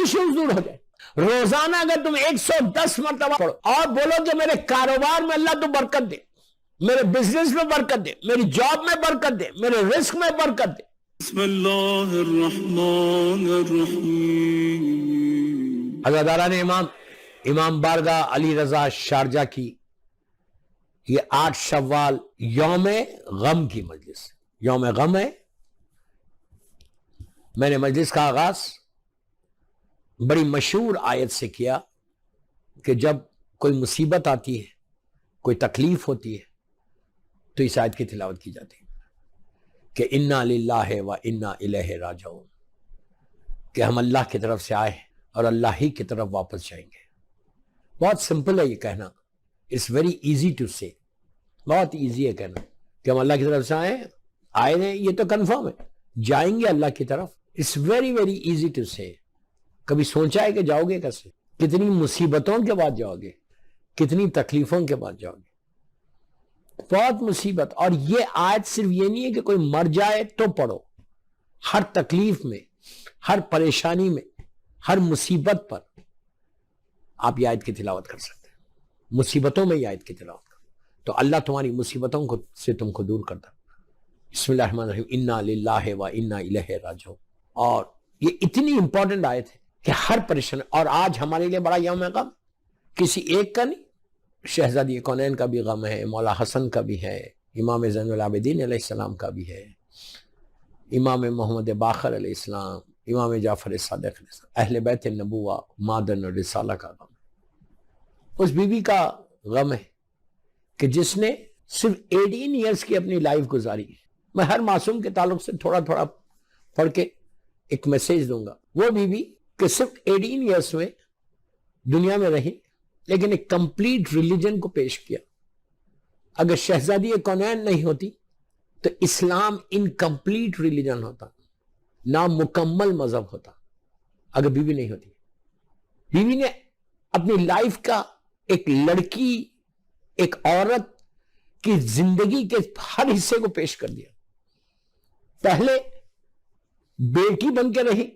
Issues دور ہو جائے. روزانہ اگر تم 110 مرتبہ پڑھو اور بولو کہ میرے کاروبار میں اللہ تو برکت دے, میرے بزنس میں برکت دے, میری جاب میں برکت دے, میرے رزق میں برکت دے. بسم اللہ الرحمن الرحیم. عزاداران امام بارگاہ علی رضا شارجہ کی یہ 8 شوال یوم غم کی مجلس, یوم غم ہے. میں نے مجلس کا آغاز بڑی مشہور آیت سے کیا کہ جب کوئی مصیبت آتی ہے, کوئی تکلیف ہوتی ہے, تو اس آیت کی تلاوت کی جاتی ہے کہ انا للہ و انا الیہ راجعون, کہ ہم اللہ کی طرف سے آئے اور اللہ ہی کی طرف واپس جائیں گے. بہت سمپل ہے یہ کہنا, اٹس ویری ایزی ٹو سے, بہت ایزی ہے کہنا کہ ہم اللہ کی طرف سے آئے ہیں, یہ تو کنفرم ہے, جائیں گے اللہ کی طرف. It's very very easy to say. کبھی سوچا ہے کہ جاؤ گے کیسے؟ کتنی مصیبتوں کے بعد جاؤ گے, کتنی تکلیفوں کے بعد جاؤ گے, بہت مصیبت. اور یہ آیت صرف یہ نہیں ہے کہ کوئی مر جائے تو پڑھو, ہر تکلیف میں, ہر پریشانی میں, ہر مصیبت پر آپ یہ آیت کی تلاوت کر سکتے ہیں. مصیبتوں میں یہ آیت کی تلاوت کر, تو اللہ تمہاری مصیبتوں کو سے تم کو دور کرتا. بسم اللہ الرحمن الرحیم. انا للہ و انا الیہ راجعون. اور یہ اتنی امپورٹنٹ آیت ہے کہ ہر پریشانی, اور آج ہمارے لیے بڑا یوم غم, کسی ایک کا نہیں, شہزادی کونین کا بھی غم ہے, مولا حسن کا بھی ہے, امام زین العابدین علیہ السلام کا بھی ہے, امام محمد باقر علیہ السلام, امام جعفر صادق علیہ السلام, اہل بیت النبوہ, مادن اور رسالہ کا غم. اس بی بی کا غم ہے کہ جس نے صرف 18 ایئرس کی اپنی لائف گزاری. میں ہر معصوم کے تعلق سے تھوڑا تھوڑا پڑھ کے ایک میسیج دوں گا. وہ بی بی کہ صرف 18 ایئرس میں دنیا میں رہی, لیکن ایک کمپلیٹ ریلیجن کو پیش کیا. اگر شہزادی کونین نہیں ہوتی تو اسلام انکمپلیٹ ریلیجن ہوتا, نامکمل مذہب ہوتا. اگر بیوی نہیں ہوتی, بیوی نے اپنی لائف کا ایک لڑکی, ایک عورت کی زندگی کے ہر حصے کو پیش کر دیا. پہلے بیٹی بن کے رہی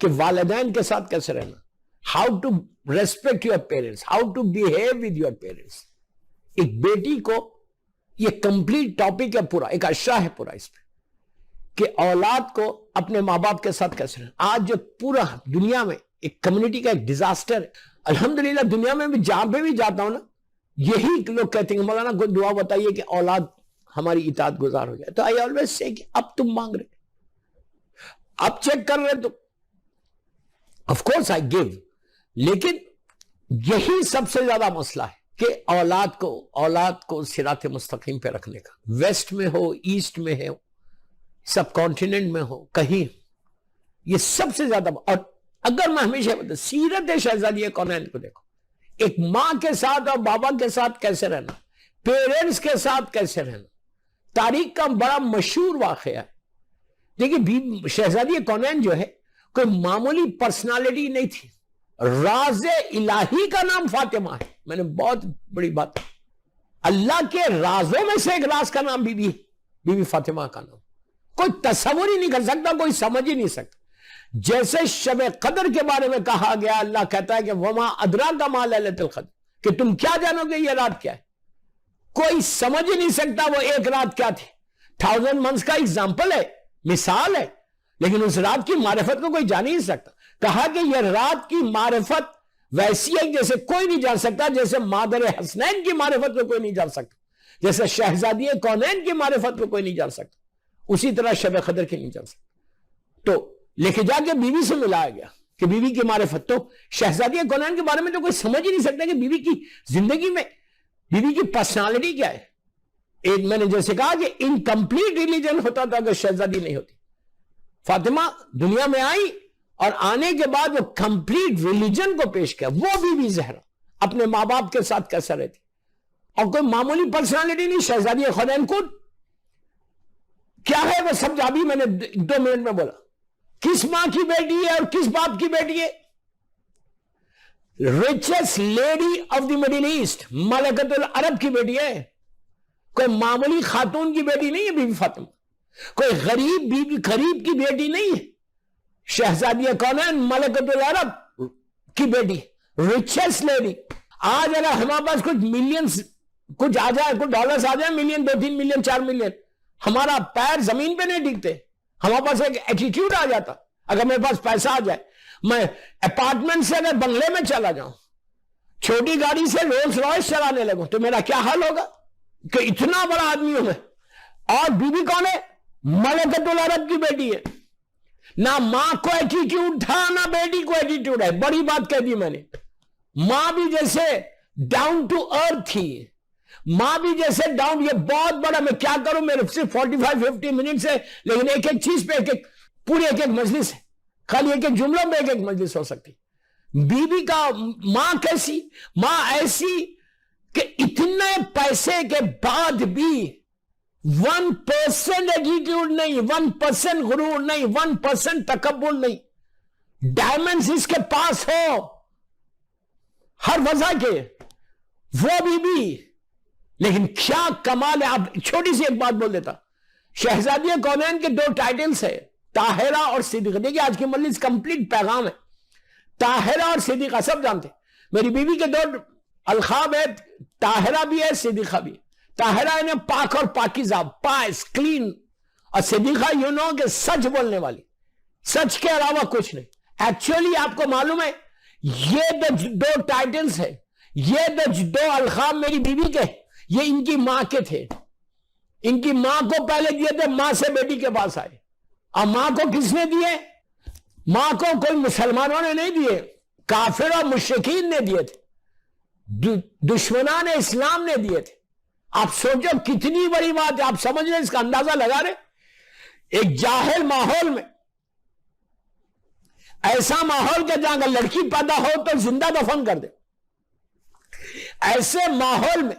کہ والدین کے ساتھ کیسے رہنا, how to respect your parents, how to behave with your parents. ایک بیٹی کو یہ کمپلیٹ ٹاپک ہے پورا, ایک اشرا ہے پورا اس پہ کہ اولاد کو اپنے ماں باپ کے ساتھ کیسے رہنا. آج جو پورا دنیا میں ایک کمیونٹی کا ایک ڈیزاسٹر ہے, الحمدللہ دنیا میں بھی جہاں پہ بھی جاتا ہوں نا, یہی لوگ کہتے ہیں مولانا کوئی دعا بتائیے کہ اولاد ہماری اطاعت گزار ہو جائے. تو آئی آلویز سے کہ اب تم مانگ رہے, اب چیک کر رہے, تو آف کورس آئی گیو, لیکن یہی سب سے زیادہ مسئلہ ہے کہ اولاد کو صراط مستقیم پہ رکھنے کا. ویسٹ میں ہو, ایسٹ میں ہو, سب کانٹیننٹ میں ہو, کہیں, یہ سب سے زیادہ. اور اگر میں ہمیشہ سیرت شہزادی کونین کو دیکھو, ایک ماں کے ساتھ اور بابا کے ساتھ کیسے رہنا, پیرنٹس کے ساتھ کیسے رہنا, تاریخ کا بڑا مشہور واقعہ ہے. دیکھیے شہزادی کونین جو ہے کوئی معمولی پرسنالٹی نہیں تھی, راز الہی کا نام فاطمہ ہے. میں نے بہت بڑی بات, اللہ کے رازوں میں سے ایک راز کا نام بی بی فاطمہ کا نام. کوئی تصور ہی نہیں کر سکتا, کوئی سمجھ ہی نہیں سکتا. جیسے شب قدر کے بارے میں کہا گیا, اللہ کہتا ہے کہ وما ادراک ما لیلۃ القدر, کہ تم کیا جانو گے یہ رات کیا ہے. کوئی سمجھ ہی نہیں سکتا وہ ایک رات کیا تھی. 1000 months کا ایگزامپل ہے, مثال ہے, لیکن اس رات کی معرفت کو کوئی جان ہی نہیں سکتا. کہا کہ یہ رات کی معرفت ویسی ہے جیسے کوئی نہیں جان سکتا, جیسے مادر حسنین کی معرفت کو کوئی نہیں جان سکتا, جیسے شہزادی کونین کی معرفت کو کوئی نہیں جان سکتا, اسی طرح شب قدر کی نہیں جان سکتا. تو لے کے جا کے بیوی سے ملایا گیا کہ بیوی کی معرفت. تو شہزادی کونین کے بارے میں تو کوئی سمجھ ہی نہیں سکتا کہ بیوی کی زندگی میں بیوی کی پرسنالٹی کیا ہے. ایک میں نے جیسے کہا کہ انکمپلیٹ ریلیجن ہوتا تھا اگر شہزادی نہیں ہوتی. فاطمہ دنیا میں آئی اور آنے کے بعد وہ کمپلیٹ ریلیجن کو پیش کیا. وہ بی زہرا اپنے ماں باپ کے ساتھ کیسا رہتی, اور کوئی معمولی پرسنالٹی نہیں. شہزادی کونین کو کیا ہے وہ سب جابی, میں نے 2 منٹ میں بولا. کس ماں کی بیٹی ہے اور کس باپ کی بیٹی ہے؟ Richest lady of the Middle East, ملکۃ العرب کی بیٹی ہے. کوئی معمولی خاتون کی بیٹی نہیں ہے بی بی فاطمہ, کوئی غریب کی بیٹی نہیں ہے. شہزادی کونین ملکۃ العرب کی بیٹی, ریچسٹ لیڈی. آج اگر ہمارے پاس کچھ ملینز کچھ آ جائے, کچھ ڈالرز آ جائے, ملین, 2-3 ملین, 4 ملین, ہمارا پیر زمین پہ نہیں ٹکتے. ہمارے پاس ایک ایٹیٹیوڈ آ جاتا. اگر میرے پاس پیسہ آ جائے, میں اپارٹمنٹ سے اگر بنگلے میں چلا جاؤں, چھوٹی گاڑی سے رولز رائس چلانے لگوں, تو میرا کیا حال ہوگا کہ اتنا بڑا آدمی ہوں میں. اور بی بی کون ہے؟ ملکۃ العرب کی بیٹی ہے. نہ ماں کو ایٹیٹیوڈ تھا نہ بیٹی کو ایٹیٹیوڈ ہے. بڑی بات کہہ دی میں نے. ماں بھی جیسے ڈاؤن ٹو ارتھ تھی, ماں بھی جیسے ڈاؤن. یہ بہت بڑا, میں کیا کروں, میرے صرف 45-50 منٹ ہے, لیکن ایک ایک چیز پہ پوری ایک مجلس ہے, خالی ایک جملوں میں ایک مجلس ہو سکتی. بی بی کا ماں کیسی؟ ماں ایسی کہ اتنے پیسے کے بعد بھی 1% ایٹیٹیوڈ نہیں, 1% غرور نہیں, 1% تکبر نہیں. ڈائمنڈز اس کے پاس ہو ہر وضع کے, وہ بی. لیکن کیا کمال ہے. اب چھوٹی سی ایک بات بول دیتا. شہزادی کونین کے 2 ٹائٹلز ہیں, طاہرہ اور صدیقہ. دیکھیے آج کی مجلس کمپلیٹ پیغام ہے. طاہرہ اور صدیقہ سب جانتے. میری بیوی کے 2 القاب ہے, طاہرہ بھی ہے, صدیقہ بھی ہے. طاہرہ انہیں پاک اور پاکیزہ, پائس, کلین, اور صدیقہ کہ سچ بولنے والی, سچ کے علاوہ کچھ نہیں. ایکچولی آپ کو معلوم ہے یہ 2 ٹائٹلز ہیں, یہ 2 القاب میری بیوی کے, یہ ان کی ماں کے تھے. ان کی ماں کو پہلے دیے تھے, ماں سے بیٹی کے پاس آئے. اور ماں کو کس نے دیے؟ ماں کو کوئی مسلمانوں نے نہیں دیے, کافر اور مشرکین نے دیے تھے, دشمنان اسلام نے دیے تھے. آپ سوچو کتنی بڑی بات ہے. آپ سمجھ رہے, اس کا اندازہ لگا رہے. ایک جاہل ماحول میں, ایسا ماحول کہ جہاں اگر لڑکی پیدا ہو تو زندہ دفن کر دے, ایسے ماحول میں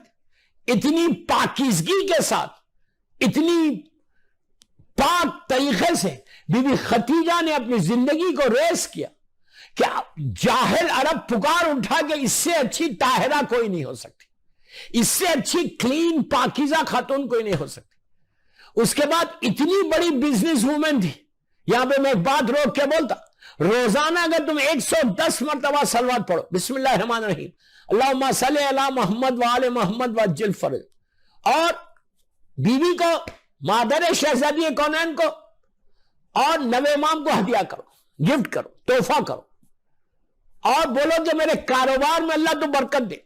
اتنی پاکیزگی کے ساتھ, اتنی پاک طریقے سے بی بی خدیجہ نے اپنی زندگی کو ریس کیا کہ جاہل عرب پکار اٹھا کہ اس سے اچھی طاہرہ کوئی نہیں ہو سکتی, اس سے اچھی کلین پاکیزہ خاتون کوئی نہیں ہو سکتی. اس کے بعد اتنی بڑی بزنس وومن تھی. یہاں پہ میں ایک بات روک کے بولتا, روزانہ اگر تم 110 مرتبہ صلوات پڑھو, بسم اللہ الرحمن الرحیم, اللہم صلی علی محمد وآل محمد وعجل فرج, اور بیوی کو, مادر شہزادی کونین کو اور نوے امام کو ہدیہ کرو, گفٹ کرو, تحفہ کرو, اور بولو کہ میرے کاروبار میں اللہ تو برکت دے,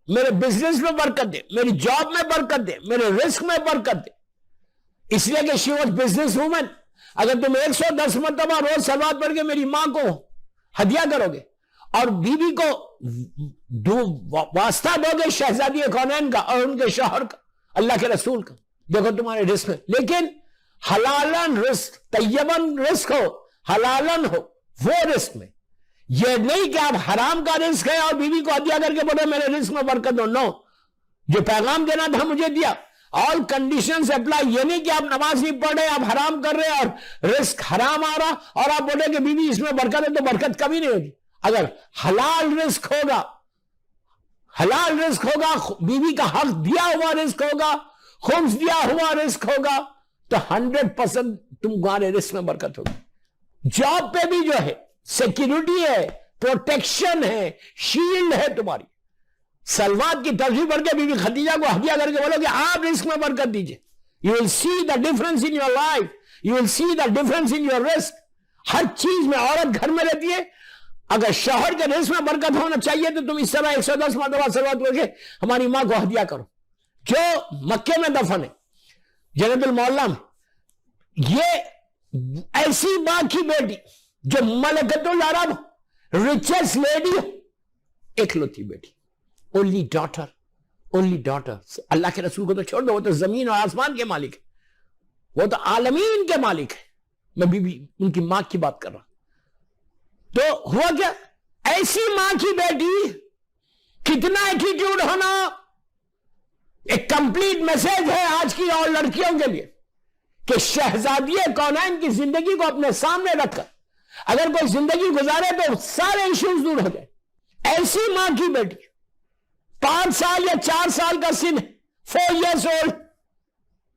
میرے بزنس میں برکت دے, میری جاب میں برکت دے, میرے رزق میں برکت دے. اس لیے کہ شی واز بزنس وومن. اگر تم 110 مرتبہ روز صلوات پڑھ کے میری ماں کو ہدیہ کرو گے اور بیوی کو واسطہ دو گے شہزادی کونین کا اور ان کے شوہر کا, اللہ کے رسول کا, دیکھو تمہارے رزق میں. لیکن حلالن رزق, طیبن رزق ہو, حلالن ہو, وہ رزق میں. یہ نہیں کہ آپ حرام کا رزق ہے اور بیوی کو ہدیہ کر کے بولے میرے رزق میں برکت ہو. نو, جو پیغام دینا تھا مجھے دیا. آل کنڈیشنز اپلائی. یہ نہیں کہ آپ نماز نہیں پڑھ رہے, آپ حرام کر رہے اور رزق حرام آ رہا اور آپ بولے کہ بیوی اس میں برکت ہے, تو برکت کبھی نہیں ہوگی. اگر حلال رزق ہوگا, حلال رزق ہوگا, بیوی کا حق دیا ہوا رزق ہوگا, خمس دیا ہوا رزق ہوگا, تو 100% تمہارے رزق میں برکت ہوگی. جاب پہ بھی جو ہے سیکیورٹی ہے, پروٹیکشن ہے, شیلڈ ہے تمہاری. صلوات کی ترجیح پڑھ کے بی بی خدیجہ کو ہدیہ کر کے بولو کہ آپ رزق میں برکت دیجئے. You will see the difference in your life. You will see the difference in your risk. ہر چیز میں عورت گھر میں رہتی ہے. اگر شوہر کے رزق میں برکت ہونا چاہیے تو تم اس طرح 110 مرتبہ صلوات پڑھ کے ہماری ماں کو ہدیہ کرو جو مکے میں دفن ہے, جنت المعلا میں. یہ ایسی ماں کی بیٹی جو ملکۃ العرب, ریچسٹ لیڈی, اکلوتی بیٹی, اونلی ڈاٹر, اونلی ڈاٹر. اللہ کے رسول کو تو چھوڑ دو, وہ تو زمین اور آسمان کے مالک ہے, وہ تو عالمین کے مالک ہے. میں بھی ان کی ماں کی بات کر رہا. تو ہوا کیا, ایسی ماں کی بیٹی, کتنا ایٹیٹیوڈ ہونا. ایک کمپلیٹ میسج ہے آج کی اور لڑکیوں کے لیے کہ شہزادی کونین کی زندگی کو اپنے سامنے رکھ کر اگر کوئی زندگی گزارے تو سارے ایشوز دور ہو جائے. ایسی ماں کی بیٹی, 5 سال یا 4 سال کا سن, 4 years old,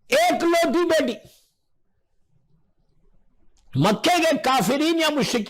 ایک لوٹی بیٹی. مکے کے کافرین یا مشرک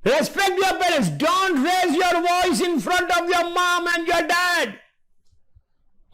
respect your parents, don't raise your voice in front of your mom and your dad।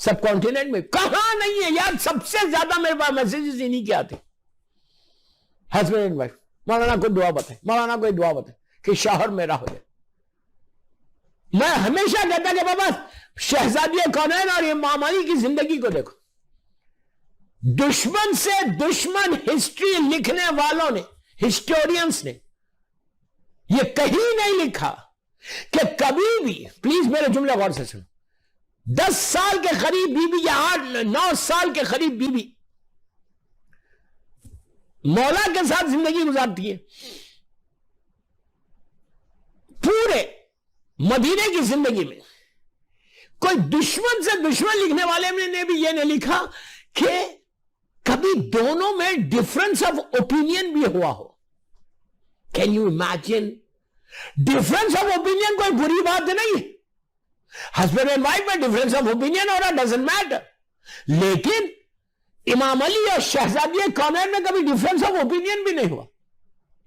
Sub continent میں کہاں نہیں ہے یار. سب سے زیادہ میرے پاس میسیجز انہی کے آتے, ہسبینڈ اینڈ وائف, مولانا کوئی دعا بتائے, مولانا کوئی دعا بتائے کہ شوہر میرا ہو جائے. میں ہمیشہ کہتا کہ بابا شہزادی کونین اور امام علی کی زندگی کو دیکھو. دشمن سے دشمن ہسٹری لکھنے والوں نے, ہسٹورینس نے یہ کہیں نہیں لکھا کہ کبھی بھی, پلیز میرے جملہ غور سے سنو, 10 سال کے قریب بی بی یا 8-9 سال کے قریب بی بی مولا کے ساتھ زندگی گزارتی ہے. پورے مدینے کی زندگی میں کوئی دشمن سے دشمن لکھنے والے نے بھی یہ نہیں لکھا کہ کبھی دونوں میں ڈفرنس آف اوپینین بھی ہوا ہو. Can you imagine? Difference of opinion کوئی بری بات نہیں ہے. ہسبینڈ اینڈ وائف میں ڈفرنس آف اوپینین ہو رہا, ڈزنٹ میٹر. لیکن امام علی اور شہزادی کونین میں کبھی ڈفرنس آف اوپینین بھی نہیں ہوا.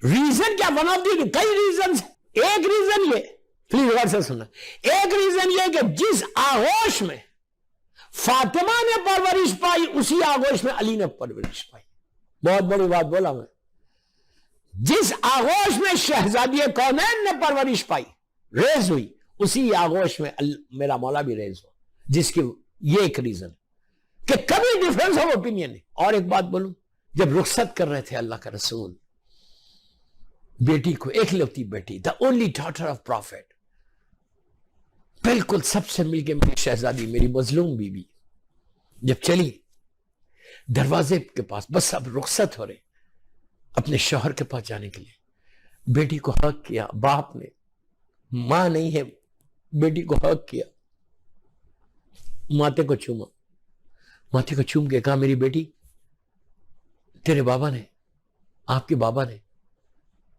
ریزن کیا؟ ون آف دی کئی ریزنز. ایک ریزن یہ, پلیز غور سے سننا, ایک ریزن یہ کہ جس آغوش میں فاطمہ نے پرورش پائی اسی آغوش میں علی نے پرورش پائی. بہت بڑی بات بولا میں. جس آغوش میں شہزادی کونین نے پرورش پائی, ریز ہوئی, اسی آغوش میں میرا مولا بھی ریز ہو. جس کی یہ ایک ریزن کہ کبھی ڈیفرنس آف اوپینین نہیں. اور ایک بات بولوں, جب رخصت کر رہے تھے اللہ کا رسول بیٹی کو, ایک لوتی بیٹی, the only daughter of prophet, بالکل سب سے مل کے میری شہزادی, میری مظلوم بی بی جب چلی دروازے کے پاس, بس اب رخصت ہو رہے اپنے شوہر کے پاس جانے کے لیے, بیٹی کو حق کیا. باپ نے, ماں نہیں ہے, بیٹی کو حق کیا, ماتھے کو چوما, ماتھے کو چوم کے کہا میری بیٹی, تیرے بابا نے, آپ کے بابا نے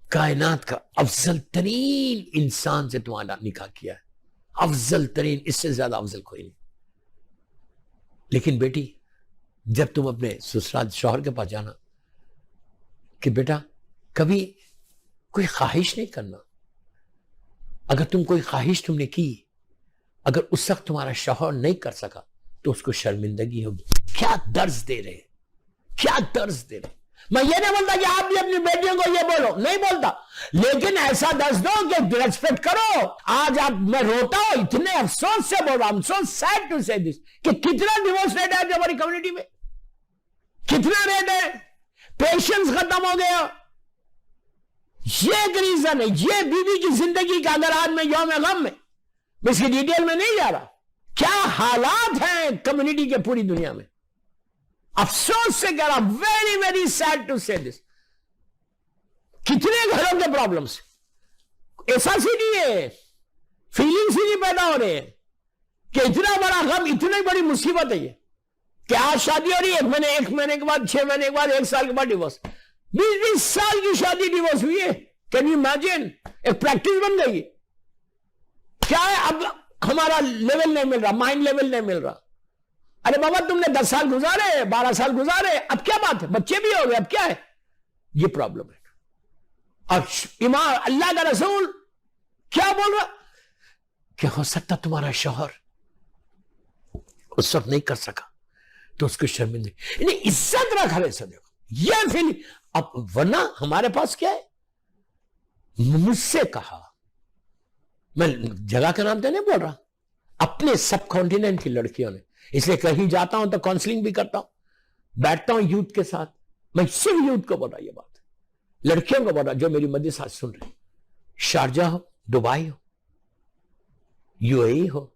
کائنات کا افضل ترین انسان سے تمہارا نکاح کیا ہے, افضل ترین, اس سے زیادہ افضل کوئی نہیں. لیکن بیٹی جب تم اپنے سسرال شوہر کے پاس جانا کہ بیٹا کبھی کوئی خواہش نہیں کرنا. اگر تم کوئی خواہش تم نے کی, اگر اس وقت تمہارا شوہر نہیں کر سکا تو اس کو شرمندگی ہوگی. کیا درس دے رہے, کیا درس دے رہے. میں یہ نہیں بولتا کہ آپ بھی اپنی بیٹیوں کو یہ بولو, نہیں بولتا, لیکن ایسا درس دو کہ ریسپیکٹ کرو. آج آپ, میں روتا ہوں, اتنے افسوس سے بول رہا ہوں, so sad to say this, کہ کتنا ڈیورس ریٹ ہے ہماری کمیونٹی میں, کتنا ریٹ ہے, پیشنس ختم ہو گیا. یہ ایک ریزن ہے. یہ بیوی کی زندگی کا, اگر آج میں یوم غم میں اس کی ڈیٹیل میں نہیں جا رہا, کیا حالات ہیں کمیونٹی کے پوری دنیا میں, افسوس سے کہہ رہا, ویری ویری سیڈ ٹو سے دس. کتنے گھروں کے پرابلمس, احساس ہی نہیں ہے, فیلنگس ہی نہیں پیدا ہو رہے ہیں کہ اتنا بڑا غم, اتنی بڑی مصیبت ہے یہ کہ آج شادی ہو رہی ہے, ایک مہینے کے بعد, 6 مہینے کے بعد, 1 سال کے بعد ڈیورس, 20 سال کی شادی ڈیورس ہوئی ہے. Can you imagine? ایک پریکٹس بن گئی. کیا ہے, اب ہمارا لیول نہیں مل رہا, مائنڈ لیول نہیں مل رہا. ارے بابا تم نے 10 سال گزارے, 12 سال گزارے, اب کیا بات ہے, بچے بھی ہو گئے, اب کیا ہے. یہ پرابلم ہے. اور امام اللہ کا رسول کیا بول رہا کہ ہو سکتا تمہارا شوہر اس وقت نہیں کر سکا تو اس کو شرمندگی, یعنی عزت رکھ رہے. سے دیکھو یہ فیلنگ. اب ورنہ ہمارے پاس کیا ہے, مجھ سے کہا, میں جگہ کا نام تو نہیں بول رہا, اپنے سب کانٹیننٹ کی لڑکیوں نے, اس لیے کہیں جاتا ہوں تو کاؤنسلنگ بھی کرتا ہوں, بیٹھتا ہوں یوتھ کے ساتھ, میں صرف یوتھ کو بول رہا, یہ بات لڑکیوں کو بول رہا جو میری مدد ساتھ سن رہے, شارجہ ہو, دبئی ہو, یو اے ای ہو,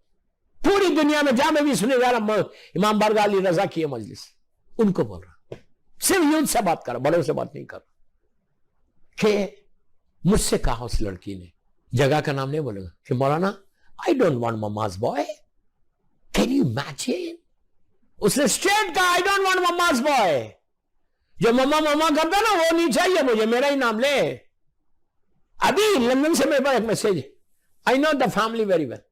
پوری دنیا میں جہاں میں بھی سنے جا رہا, امام بارگاہ علی رضا کی مجلس, ان کو بول رہا, صرف یوتھ سے بات کر رہا, بڑوں سے بات نہیں کر رہا. کہ مجھ سے کہا اس لڑکی نے, جگہ کا نام نہیں بولے گا, کہ مولانا I don't want mama's boy. Can you imagine? اس نے اسٹریٹ کہا, I don't want mama's boy. جو ماما ماما کرتا نا وہ نہیں چاہیے مجھے, میرا ہی نام لے. ابھی لندن سے میرے پاس ایک میسج ہے, I know the family very well.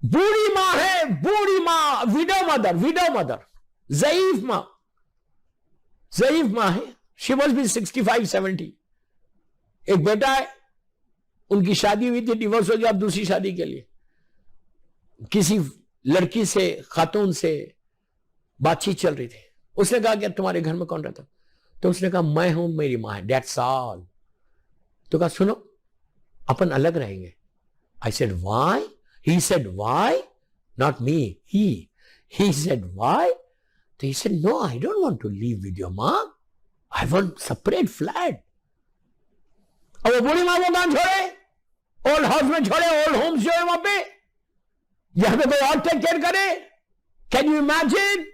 بوڑھی ماں ہے, بوڑھی ماں, widow mother, ضعیف ماں ہے. She must be 65-70. ایک بیٹا ہے, ان کی شادی ہوئی تھی, ڈیورس ہو گیا, اب دوسری شادی کے لیے کسی لڑکی سے خاتون سے بات چیت چل رہی تھی. اس نے کہا کہ تمہارے گھر میں کون رہتا؟ تو اس نے کہا میں ہوں, میری ماں ہے, دیٹس آل. تو کہا سنو اپن الگ رہیں گے. I said why? He said why? Not me, he said why? So he said no, I don't want to live with your mom, I want separate flat. اب وہ بوڑھی ماں کو کہاں چھوڑے؟ اولڈ ہاؤس میں چھوڑے, اولڈ ہومس جو ہے وہاں پہ, یہاں پہ کوئی اور ٹیک کیئر کرے. Can you imagine?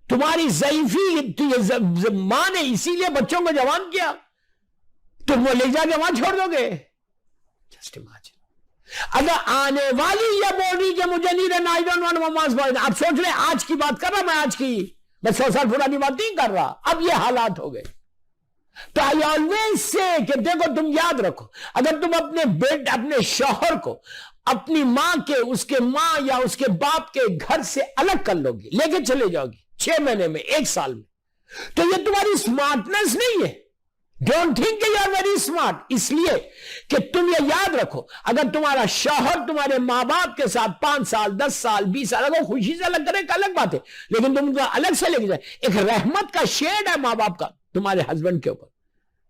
تمہاری ضعیفی ماں نے اسی لیے بچوں کو جوان کیا, تم وہ لے جا کے وہاں چھوڑ دو گے. Just imagine. اگر آنے والی یہ بول رہی کہ مجھے نہیں رہنا, آئی ڈونٹ وانٹ مماز بوائے, آپ سوچ رہے آج کی بات کر رہا میں, آج کی, میں 100 سال پرانی بات نہیں کر رہا, اب یہ حالات ہو گئے. تو آئی آلویز سے کہ دیکھو تم یاد رکھو, اگر تم اپنے اپنے شوہر کو اپنی ماں کے, اس کے ماں یا اس کے باپ کے گھر سے الگ کر لو گی, لے کے چلے جاؤ گی 6 مہینے میں, 1 سال میں, تو یہ تمہاری سمارٹنس نہیں ہے. Don't think you are very smart. اس لیے کہ تم یہ یاد رکھو, اگر تمہارا شوہر تمہارے ماں باپ کے ساتھ 5 سال 10 سال 20 سال اگر خوشی سے الگ کرے ایک الگ بات ہے, لیکن تم کو الگ سے لے کے جائے, ایک رحمت کا شیڈ ہے ماں باپ کا تمہارے ہسبینڈ کے اوپر,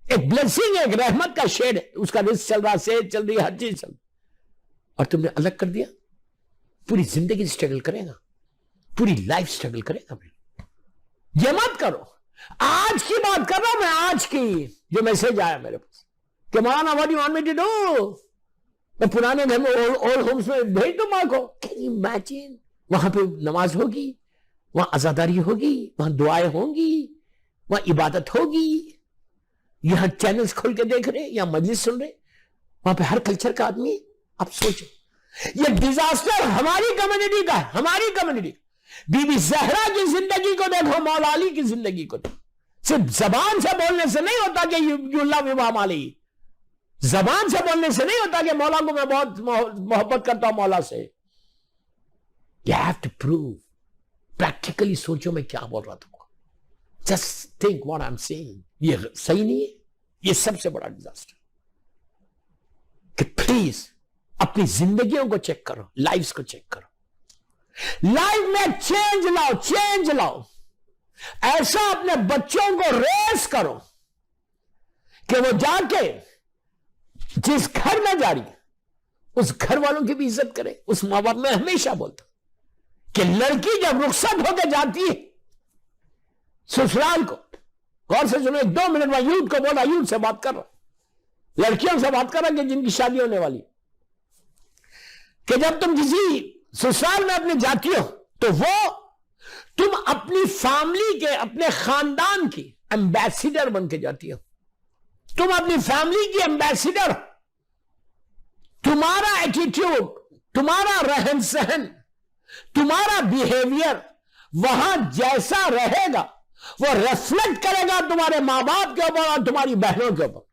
ایک بلیسنگ ہے, ایک رحمت کا شیڈ ہے, اس کا رزق چل رہا, صحت چل رہی, ہر چیز چل رہی, اور تم نے الگ کر دیا. پوری زندگی اسٹرگل کرے گا, پوری لائف اسٹرگل کرے گا. یہ مت کرو. آج کی بات کر رہا ہوں میں, آج کی جو میسج آیا میرے پاس کہ مولانا what you want me to do, میں پرانے گھر میں اولڈ ہومس میں بھیج دوں ماں کو. Can you imagine? وہاں پہ نماز ہوگی, وہاں عزاداری ہوگی, وہاں دعائیں ہوں گی, وہاں عبادت ہوگی, یہاں چینلز کھول کے دیکھ رہے, یہاں مجلس سن رہے, وہاں پہ ہر کلچر کا آدمی. اب سوچو, یہ ڈیزاسٹر ہماری کمیونٹی کا ہے, ہماری کمیونٹی. بی بی زہرا کی زندگی کو دیکھو, مولا علی کی زندگی کو دیکھو. صرف زبان سے بولنے سے نہیں ہوتا کہ یو لو امام علی, زبان سے بولنے سے نہیں ہوتا کہ مولا کو میں بہت محبت کرتا ہوں مولا سے. You have to prove. Practically سوچو میں کیا بول رہا تم کو. Just think what I'm saying. یہ صحیح نہیں ہے. یہ سب سے بڑا ڈیزاسٹر کہ پلیز اپنی زندگیوں کو چیک کرو, لائفز کو چیک کرو, لائف میں چینج لاؤ, چینج لاؤ. ایسا اپنے بچوں کو ریس کرو کہ وہ جا کے جس گھر میں جا رہی ہے اس گھر والوں کی بھی عزت کرے. اس ماں باپ میں ہمیشہ بولتا کہ لڑکی جب رخصت ہو کے جاتی ہے سسرال کو, غور سے سنو, 2 منٹ میں یوتھ کو بولا, یوتھ سے بات کر رہا, لڑکیوں سے بات کر رہا کہ جن کی شادی ہونے والی, کہ جب تم کسی سسرال میں اپنے جاتی ہو تو وہ تم اپنی فیملی کے, اپنے خاندان کی ایمبیسیڈر بن کے جاتی ہو. تم اپنی فیملی کی ایمبیسیڈر. تمہارا ایٹیٹیوڈ, تمہارا رہن سہن, تمہارا بیہیویئر وہاں جیسا رہے گا وہ ریفلیکٹ کرے گا تمہارے ماں باپ کے اوپر اور تمہاری بہنوں کے اوپر.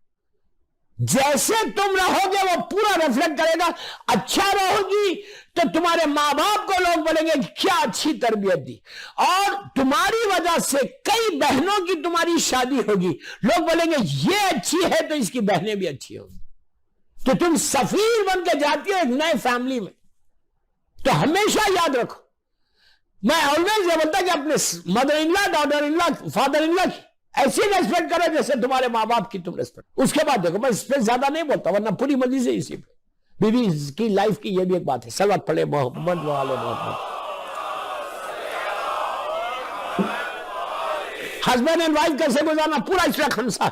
جیسے تم رہو گے وہ پورا ریفلیکٹ کرے گا. اچھا رہو گی تو تمہارے ماں باپ کو لوگ بولیں گے کیا اچھی تربیت دی, اور تمہاری وجہ سے کئی بہنوں کی تمہاری شادی ہوگی, لوگ بولیں گے یہ اچھی ہے تو اس کی بہنیں بھی اچھی ہوگی. تو تم سفیر بن کے جاتی ہو ایک نئے فیملی میں. تو ہمیشہ یاد رکھو, میں آلویز یہ بولتا کہ اپنے mother in law, daughter in law, father in law کی ایسی ریسپیکٹ کرو جیسے تمہارے ماں باپ کی تم ریسپیکٹ. اس کے بعد دیکھو, میں اس پہ زیادہ نہیں بولتا ورنہ پوری مجلس سے اسی پہ. بیوی کی لائف کی یہ بھی ایک بات ہے. صلوات پڑھے محمد والے محمد. ہسبینڈ اینڈ وائف کیسے گزارنا, پورا اس پہ خمسہ.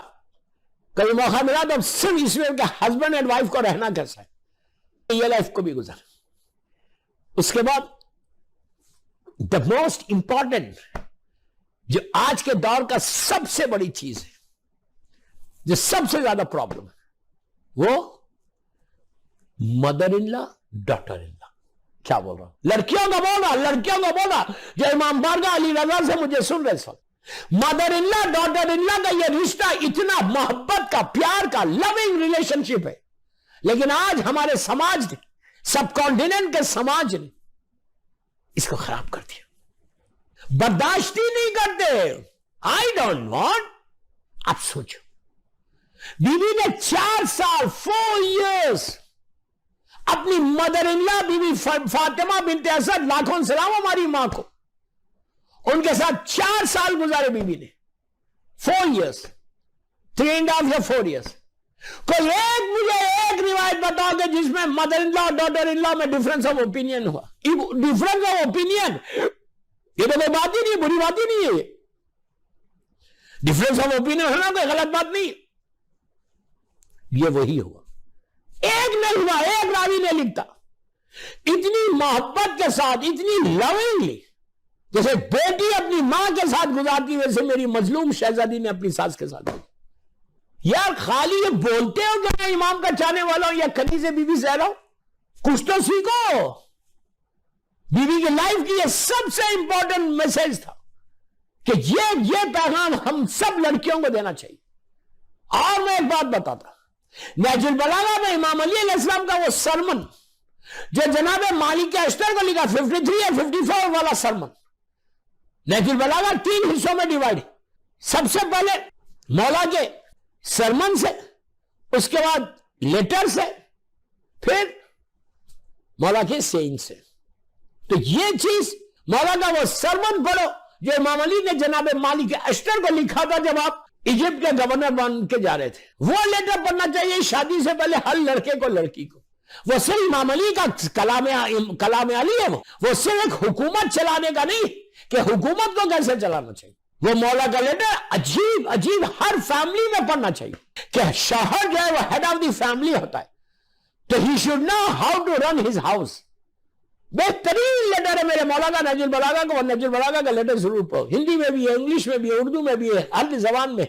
کبھی موقع ملا تو صرف اس میں کہ ہسبینڈ اینڈ وائف کو رہنا کیسا ہے, یہ لائف کو بھی گزارا. اس کے بعد دا موسٹ امپورٹنٹ, جو آج کے دور کا سب سے بڑی چیز ہے, جو سب سے زیادہ پرابلم ہے, وہ mother in law, daughter in لا. کیا بول رہا ہوں, لڑکیوں کا بول رہا, لڑکیوں کا بول رہا جو امام بارگاہ علی رضا سے مجھے سن رہے سن. Mother in law, daughter in لا کا یہ رشتہ اتنا محبت کا, پیار کا, لونگ ریلیشن شپ ہے, لیکن آج ہمارے سماج نے, سب کانٹیننٹ کے سماج نے اس کو خراب کر دیا. برداشت ہی نہیں کرتے. I don't want. اب سوچو, بیوی نے 4 سال 4 years اپنی مدر ان لا بی بی فاطمہ بنت اسد، لاکھوں سلام ہماری ماں کو، ان کے ساتھ 4 سال گزارے بی بی نے، 4 years، 3.5 یا 4 years۔ کوئی مجھے ایک روایت بتاؤ کہ جس میں مدر ان لا اور ڈاٹر ان لا میں ڈفرنس آف اوپینین ہوا۔ ڈفرنس آف اوپینین یہ تو کوئی بات ہی نہیں، بری بات ہی نہیں ہے، یہ ڈفرنس آف اوپینین ہونا کوئی غلط بات نہیں، یہ وہی ہوا، ایک نہیں ہوا، ایک راوی نے لکھتا اتنی محبت کے ساتھ، اتنی لونگلی، جیسے بیٹی اپنی ماں کے ساتھ گزارتی ویسے میری مظلوم شہزادی نے اپنی ساس کے ساتھ گزاری۔ یار خالی یہ بولتے ہو کہ میں امام کا چاہنے والا ہوں یا کلی سے بی بی سے رہا ہوں، کچھ تو سیکھو۔ بی بی کی لائف کی یہ سب سے امپورٹنٹ میسج تھا کہ یہ پیغام ہم سب لڑکیوں کو دینا چاہیے۔ اور میں ایک بات بتاتا، نہج البلاغہ میں امام علی علیہ السلام کا وہ سرمن جو جناب مالک اشتر کو لکھا 53 یا 54 والا سرمن، نہج البلاغہ 3 حصوں میں ڈیوائڈ، سب سے پہلے مولا کے سرمن سے، اس کے بعد لیٹر سے، پھر مولا کے سین سے۔ تو یہ چیز مولا کا وہ سرمن پڑھو جو امام علی نے جناب مالک اشتر کو لکھا تھا جب آپ ایجپٹ کے گورنر بن کے جا رہے تھے۔ وہ لیٹر پڑھنا چاہیے شادی سے پہلے ہر لڑکے کو لڑکی کو۔ وہ صرف امام علی کا کلام علی ہے، وہ صرف ایک حکومت چلانے کا نہیں کہ حکومت کو کیسے چلانا چاہیے۔ وہ مولا کا لیٹر عجیب عجیب ہر فیملی میں پڑھنا چاہیے کہ شوہر جو ہے وہ ہیڈ آف دی فیملی ہوتا ہے، تو he should know how to run his house. بہترین لیٹر ہے میرے مولا کا نہج البلاغہ کا، اور نہج البلاغہ کا لیٹر ضرور پڑھو، ہندی میں بھی ہے، انگلش میں بھی ہے، اردو میں بھی ہے، ہر زبان میں۔